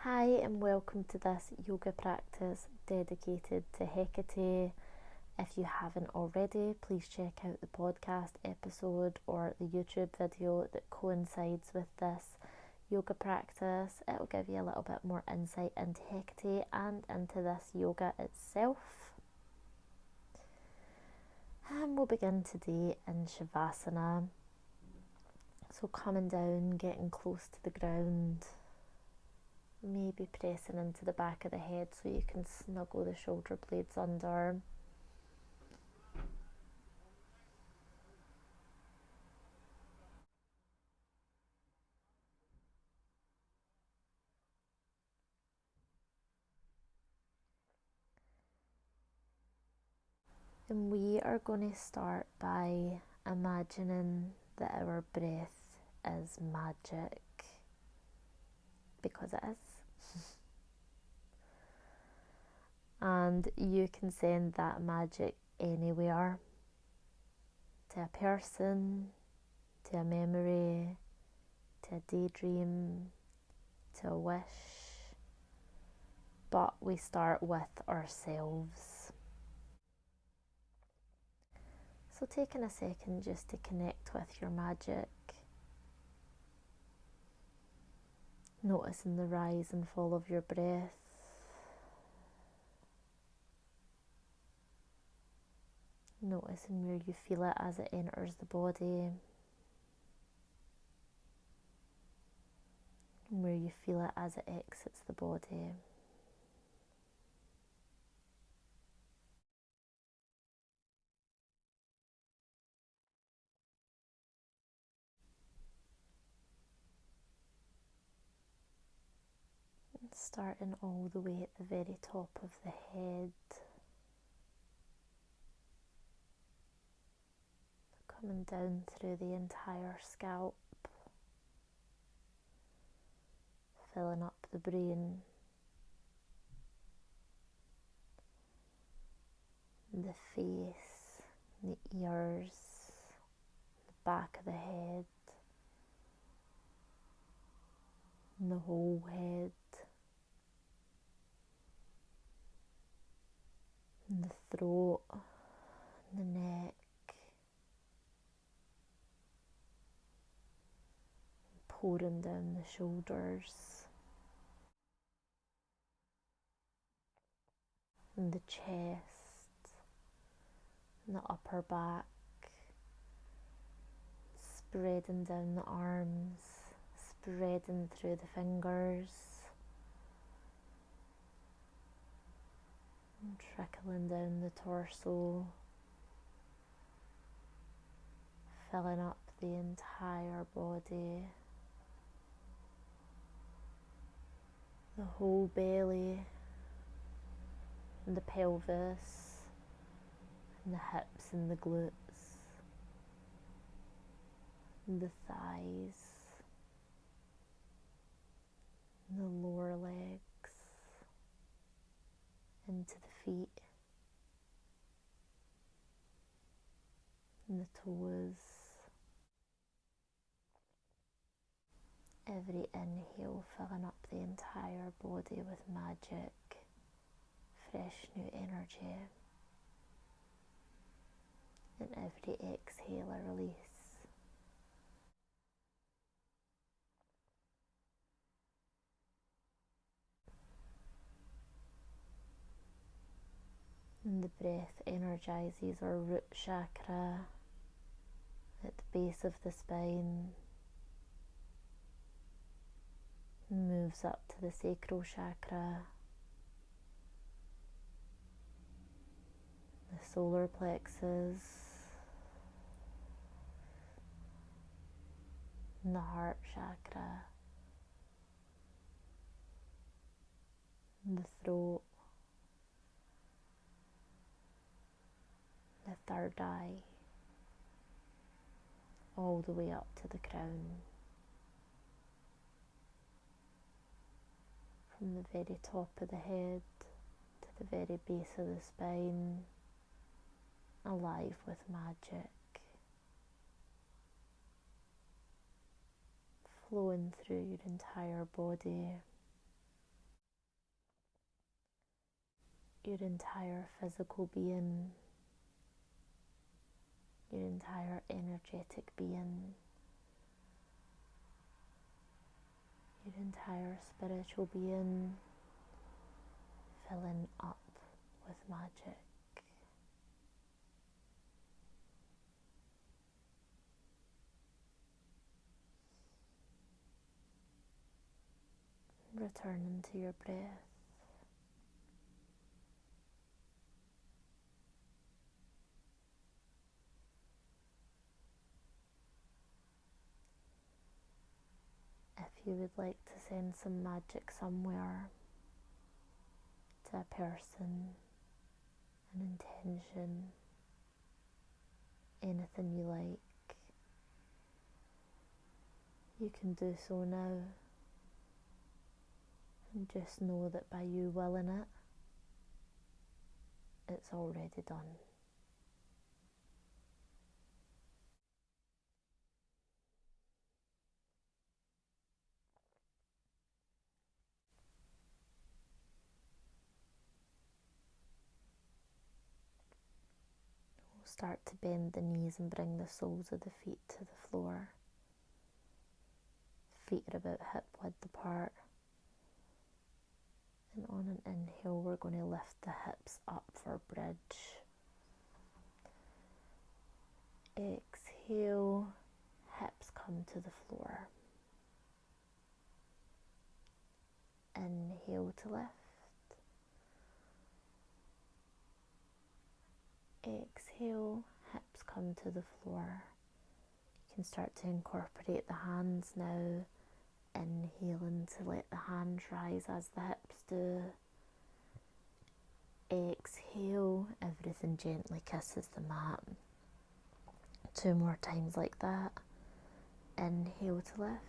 Hi and welcome to this yoga practice dedicated to Hecate. If you haven't already, please check out the podcast episode or the YouTube video that coincides with this yoga practice. It'll give you a little bit more insight into Hecate and into this yoga itself. And we'll begin today in Shavasana. So coming down, getting close to the ground. Maybe pressing into the back of the head so you can snuggle the shoulder blades under. And we are going to start by imagining that our breath is magic, because it is. And you can send that magic anywhere, to a person, to a memory, to a daydream, to a wish. But we start with ourselves. So taking a second just to connect with your magic. Noticing the rise and fall of your breath. Noticing where you feel it as it enters the body. And where you feel it as it exits the body. And starting all the way at the very top of the head. Coming down through the entire scalp, filling up the brain, the face, the ears, the back of the head, and the whole head, and the throat, and the neck. Pouring down the shoulders and the chest and the upper back, spreading down the arms, spreading through the fingers and trickling down the torso, filling up the entire body. The whole belly, and the pelvis, and the hips and the glutes, and the thighs, and the lower legs, into the feet, and the toes. Every inhale filling up the entire body with magic, fresh new energy. And every exhale a release. And the breath energizes our root chakra at the base of the spine. Moves up to the sacral chakra, the solar plexus, and the heart chakra, and the throat, the third eye, all the way up to the crown. From the very top of the head to the very base of the spine, alive with magic, flowing through your entire body, your entire physical being, your entire energetic being, your entire spiritual being filling up with magic. Returning to your breath. If you would like to send some magic somewhere, to a person, an intention, anything you like, you can do so now. And just know that by you willing it, it's already done. We'll start to bend the knees and bring the soles of the feet to the floor. Feet are about hip width apart. And on an inhale, we're going to lift the hips up for bridge. Exhale, hips come to the floor. Inhale to lift. Exhale, hips come to the floor. You can start to incorporate the hands now. Inhaling to let the hands rise as the hips do. Exhale, everything gently kisses the mat. 2 more times like that. Inhale to lift.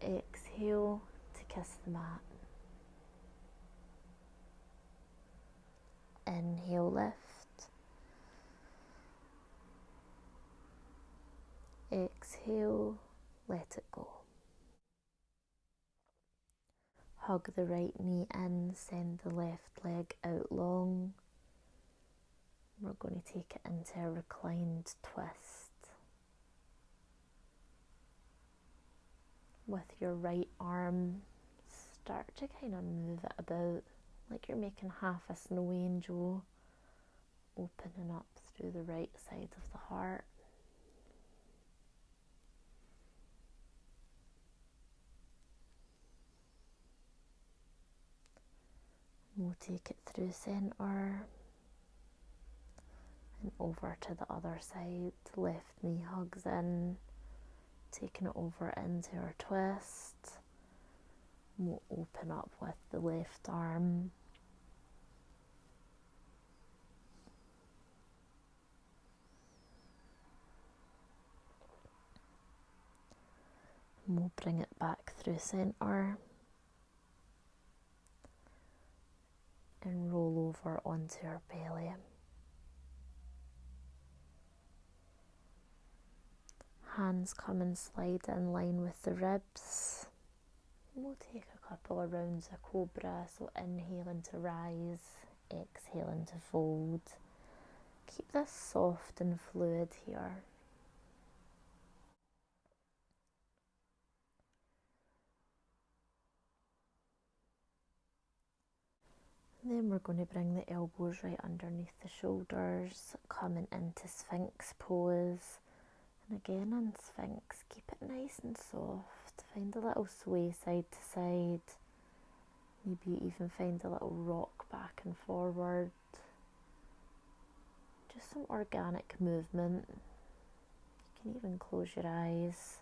Exhale to kiss the mat. Inhale, lift. Exhale, let it go. Hug the right knee in, send the left leg out long. We're going to take it into a reclined twist. With your right arm, start to kind of move it about like you're making half a snow angel, opening up through the right side of the heart. We'll take it through centre and over to the other side. Left knee hugs in, taking it over into our twist. We'll open up with the left arm. We'll bring it back through centre and roll over onto our belly. Hands come and slide in line with the ribs. We'll take a couple of rounds of cobra, so inhaling to rise, exhaling to fold. Keep this soft and fluid here. Then we're going to bring the elbows right underneath the shoulders, coming into Sphinx pose. And again on Sphinx, keep it nice and soft. Find a little sway side to side. Maybe even find a little rock back and forward. Just some organic movement. You can even close your eyes.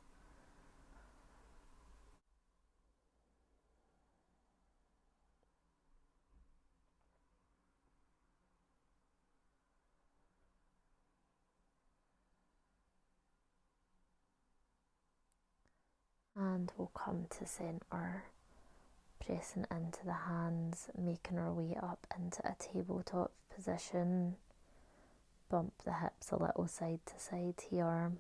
And we'll come to centre, pressing into the hands, making our way up into a tabletop position. Bump the hips a little side to side here.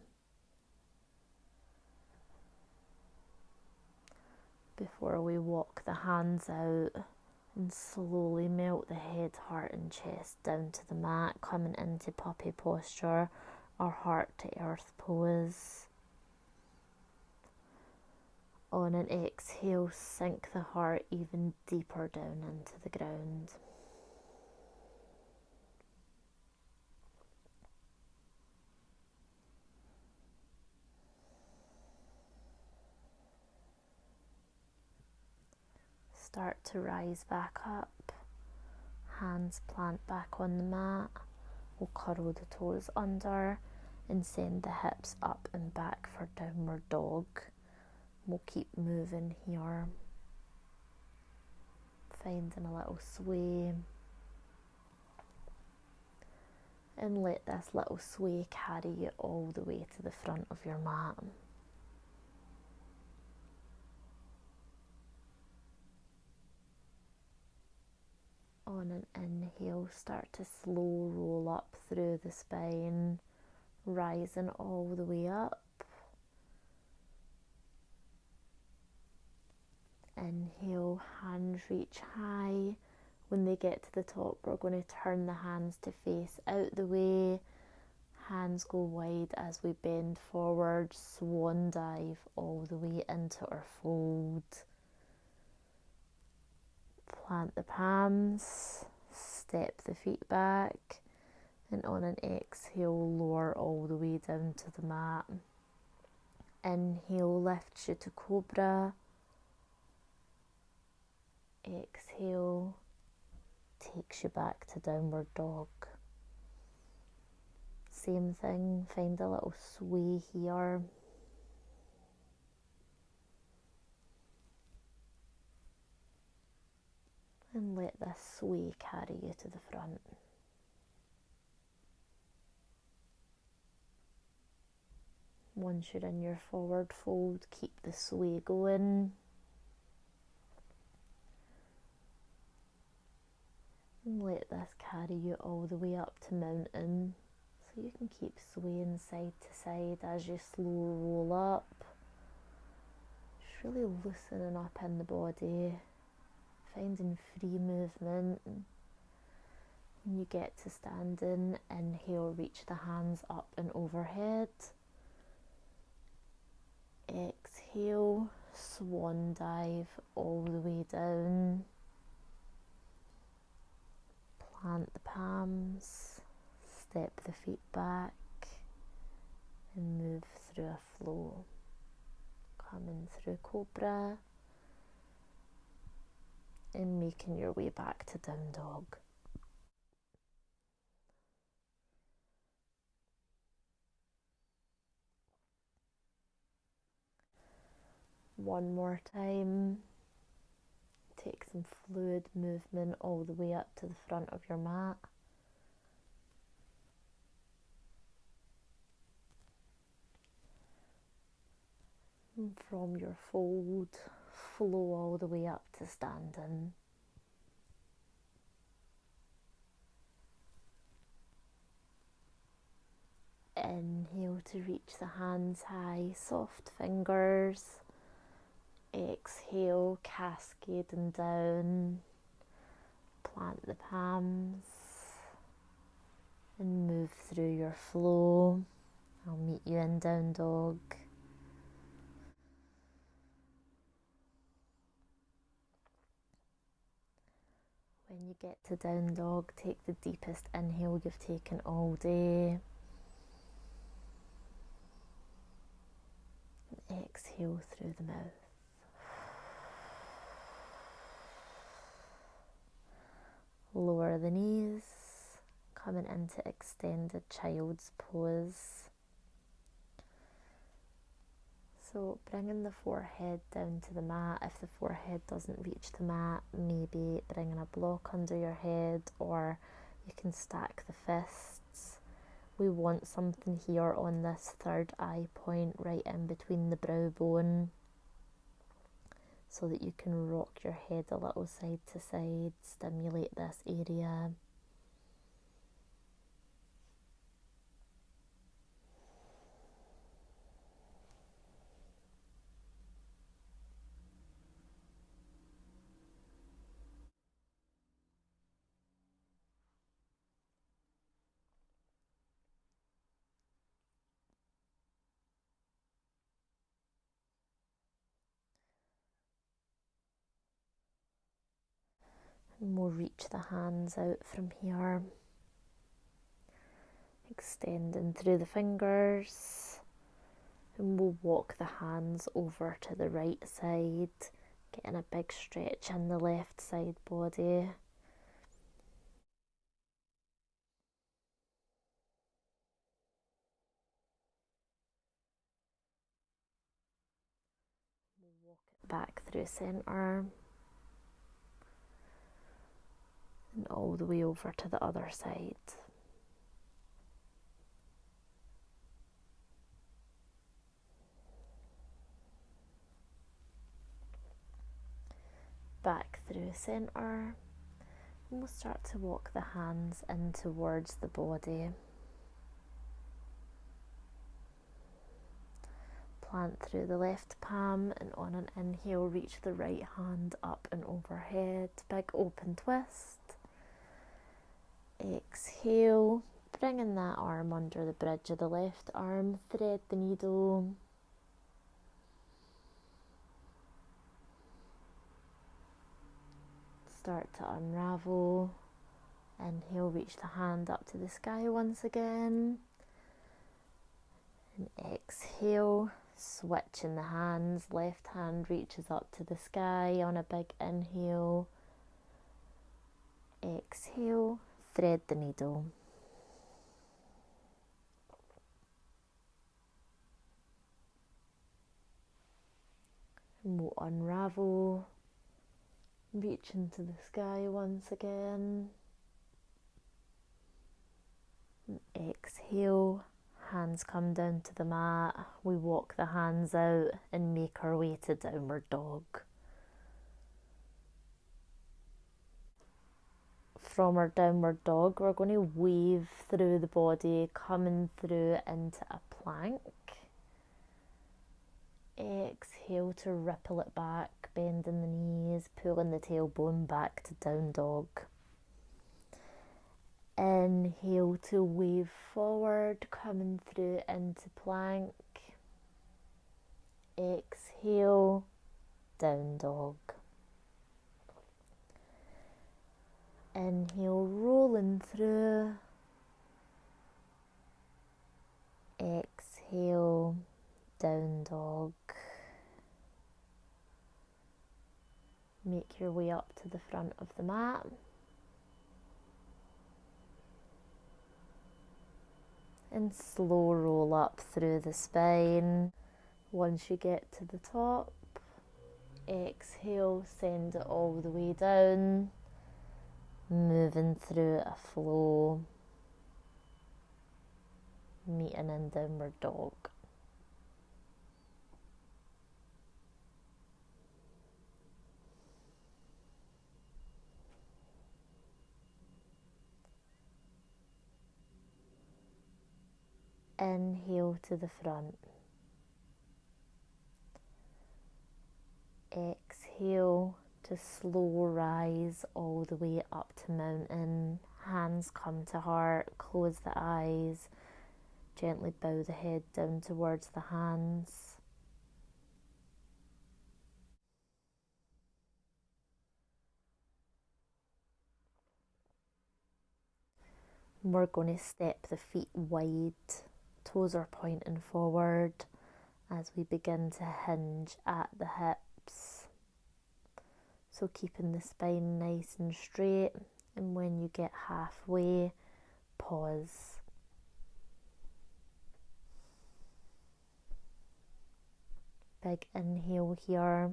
before we walk the hands out and slowly melt the head, heart and chest down to the mat, coming into puppy posture or heart to earth pose. On an exhale, sink the heart even deeper down into the ground. Start to rise back up. Hands plant back on the mat. We'll curl the toes under and send the hips up and back for downward dog. We'll keep moving here, finding a little sway, and let this little sway carry you all the way to the front of your mat. On an inhale, start to slow roll up through the spine, rising all the way up. Inhale, hands reach high. When they get to the top, we're going to turn the hands to face out the way. Hands go wide as we bend forward, swan dive all the way into our fold. Plant the palms, step the feet back, and on an exhale, lower all the way down to the mat. Inhale, lifts you to cobra. Exhale, takes you back to downward dog. Same thing, find a little sway here. And let this sway carry you to the front. Once you're in your forward fold, keep the sway going. And let this carry you all the way up to mountain. So you can keep swaying side to side as you slow roll up. Just really loosening up in the body. Finding free movement. When you get to standing, inhale, reach the hands up and overhead. Exhale, swan dive all the way down. Plant the palms, step the feet back, and move through a flow. Coming through cobra. And making your way back to down dog. One more time. Take some fluid movement all the way up to the front of your mat. And from your fold, flow all the way up to standing. Inhale to reach the hands high, soft fingers. Exhale, cascading down. Plant the palms and move through your flow. I'll meet you in down dog. When you get to down dog, take the deepest inhale you've taken all day. And exhale through the mouth. Lower the knees, coming into extended child's pose. So bringing the forehead down to the mat. If the forehead doesn't reach the mat, maybe bringing a block under your head, or you can stack the fists. We want something here on this third eye point, right in between the brow bone, so that you can rock your head a little side to side, stimulate this area. And we'll reach the hands out from here, extending through the fingers, and we'll walk the hands over to the right side, getting a big stretch in the left side body. We'll walk it back through centre and all the way over to the other side. Back through centre, and we'll start to walk the hands in towards the body. Plant through the left palm, and on an inhale reach the right hand up and overhead, big open twist. Exhale, bringing that arm under the bridge of the left arm, thread the needle. Start to unravel. Inhale, reach the hand up to the sky once again. And exhale, switching the hands. Left hand reaches up to the sky on a big inhale. Exhale, thread the needle. And we'll unravel. Reach into the sky once again. And exhale, hands come down to the mat. We walk the hands out and make our way to downward dog. From our downward dog, we're going to wave through the body, coming through into a plank. Exhale to ripple it back, bending the knees, pulling the tailbone back to down dog. Inhale to wave forward, coming through into plank. Exhale, down dog. Inhale, rolling through. Exhale, down dog. Make your way up to the front of the mat. And slow roll up through the spine. Once you get to the top, exhale, send it all the way down. Moving through a flow, meeting in downward dog. Inhale to the front. Exhale to slow rise all the way up to mountain. Hands come to heart, close the eyes, gently bow the head down towards the hands. We're going to step the feet wide, toes are pointing forward as we begin to hinge at the hips. So keeping the spine nice and straight, and when you get halfway, pause. Big inhale here.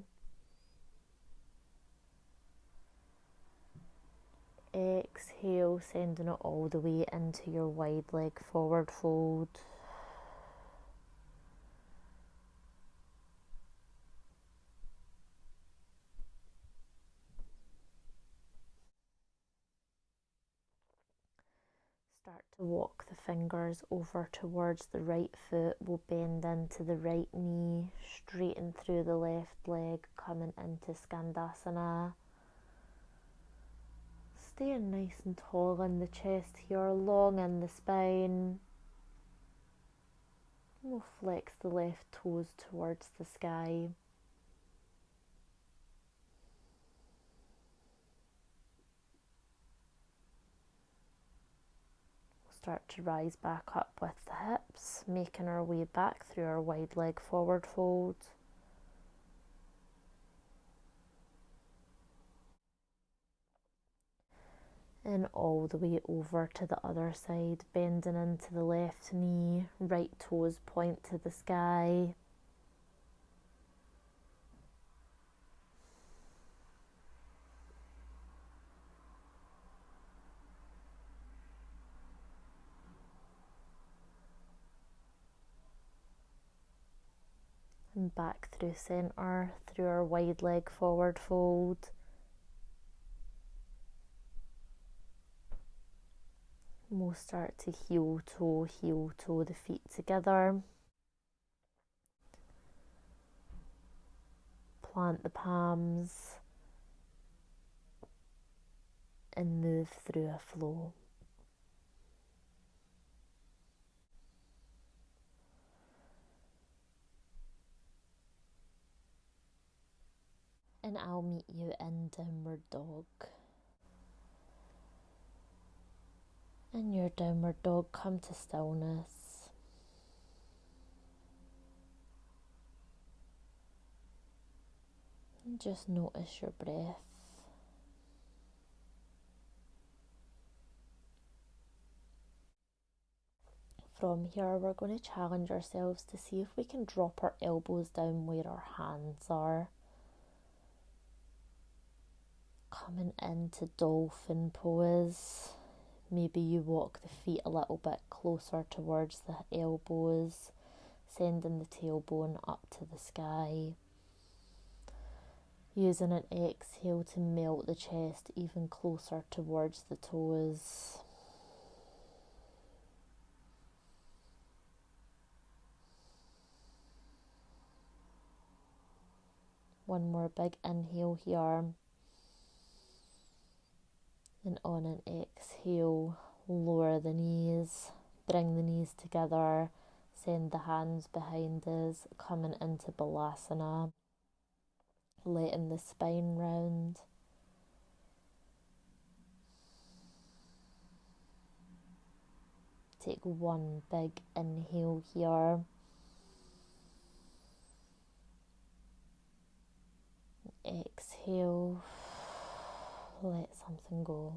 Exhale, sending it all the way into your wide leg forward fold. Start to walk the fingers over towards the right foot. We'll bend into the right knee, straighten through the left leg, coming into Skandasana. Staying nice and tall in the chest here, long in the spine. We'll flex the left toes towards the sky. start to rise back up with the hips, making our way back through our wide leg forward fold. And all the way over to the other side, bending into the left knee, right toes point to the sky. And back through centre, through our wide leg forward fold. We'll start to heel toe the feet together. Plant the palms and move through a flow. And I'll meet you in downward dog. In your downward dog, come to stillness. And just notice your breath. From here, we're going to challenge ourselves to see if we can drop our elbows down where our hands are. Coming into dolphin pose. Maybe you walk the feet a little bit closer towards the elbows, sending the tailbone up to the sky. Using an exhale to melt the chest even closer towards the toes. One more big inhale here. And on an exhale, lower the knees, bring the knees together, send the hands behind us, coming into Balasana, letting the spine round. Take one big inhale here. Exhale. Let something go.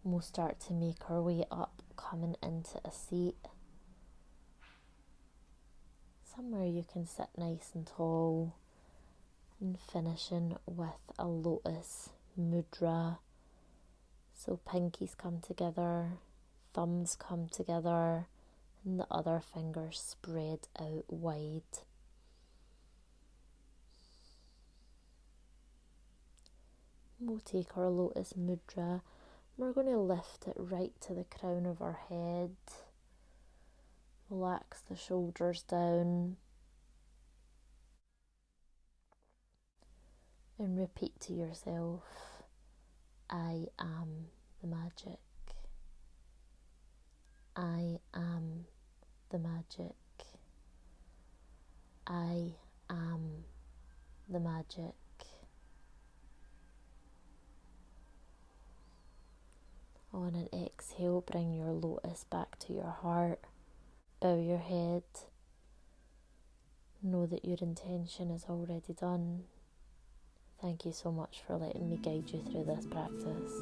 We'll start to make our way up, coming into a seat. Somewhere you can sit nice and tall, and finishing with a lotus mudra. So pinkies come together, thumbs come together, and the other fingers spread out wide. We'll take our lotus mudra. We're going to lift it right to the crown of our head. Relax the shoulders down. And repeat to yourself, I am the magic. I am the magic. I am the magic. On an exhale, bring your lotus back to your heart. Bow your head. Know that your intention is already done. Thank you so much for letting me guide you through this practice.